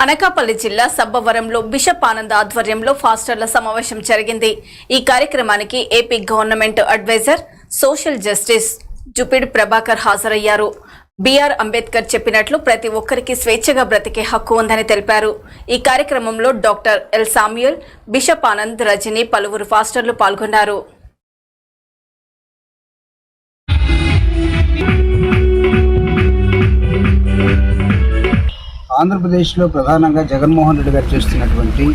అనకాపల్లి జిల్లా సబ్బవరంలో బిషప్ ఆనంద్ ఆధ్వర్యంలో ఫాస్టర్ల సమావేశం జరిగింది. ఈ కార్యక్రమానికి AP government advisor social justice జుపిడ్ ప్రభాకర్ హాజరయ్యారు. బిఆర్ అంబేద్కర్ చెప్పినట్లు ప్రతి ఒక్కరికి స్వేచ్ఛగా బ్రతికే హక్కు ఉందని తెలిపారు. ఈ కార్యక్రమంలో doctor L Samuel, bishop Anand, Rajani, పలువురు ఫాస్టర్లు పాల్గొన్నారు. ఆంధ్రప్రదేశ్లో ప్రధానంగా జగన్మోహన్ రెడ్డి గారు చేస్తున్నటువంటి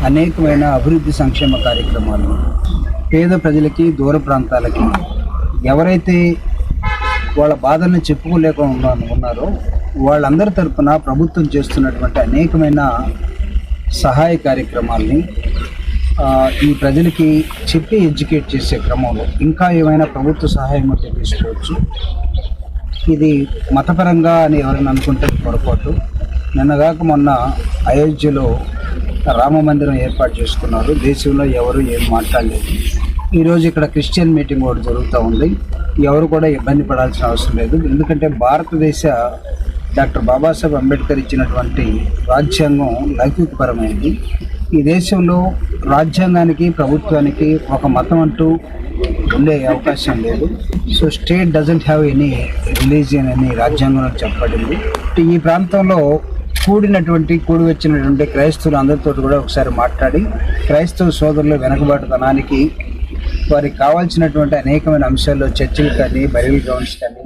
అనేకమైన అభివృద్ధి సంక్షేమ కార్యక్రమాలు పేద ప్రజలకి, దూర ప్రాంతాలకి, ఎవరైతే వాళ్ళ బాధల్ని చెప్పుకోలేక ఉన్నారో వాళ్ళందరి తరఫున ప్రభుత్వం చేస్తున్నటువంటి అనేకమైన సహాయ కార్యక్రమాల్ని ఈ ప్రజలకి చెప్పి ఎడ్యుకేట్ చేసే క్రమంలో ఇంకా ఏమైనా ప్రభుత్వ సహాయం ఉంటే తీసుకోవచ్చు. ఇది మతపరంగా అని ఎవరైనా అనుకుంటే పొరపాటు. నిన్నగాక మొన్న అయోధ్యలో రామ మందిరం ఏర్పాటు చేసుకున్నారు. దేశంలో ఎవరు ఏం మాట్లాడలేదు. ఈరోజు ఇక్కడ క్రిస్టియన్ మీటింగ్ ఒకటి జరుగుతూ ఉంది. ఎవరు కూడా ఇబ్బంది పడాల్సిన అవసరం లేదు. ఎందుకంటే భారతదేశ డాక్టర్ బాబాసాహెబ్ అంబేద్కర్ ఇచ్చినటువంటి రాజ్యాంగం లౌకికపరమైనది. ఈ దేశంలో రాజ్యాంగానికి, ప్రభుత్వానికి ఒక మతం అంటూ ఉండే అవకాశం లేదు. So state doesn't have any religion అని రాజ్యాంగంలో చెప్పబడింది. ఈ ప్రాంతంలో కూడి వచ్చినటువంటి క్రైస్తవులు అందరితో కూడా ఒకసారి మాట్లాడి క్రైస్తవ సోదరుల వెనకబాటుతనానికి వారికి కావాల్సినటువంటి అనేకమైన అంశాల్లో చర్చిలు కానీ, బరియల్ గ్రౌండ్స్ కానీ,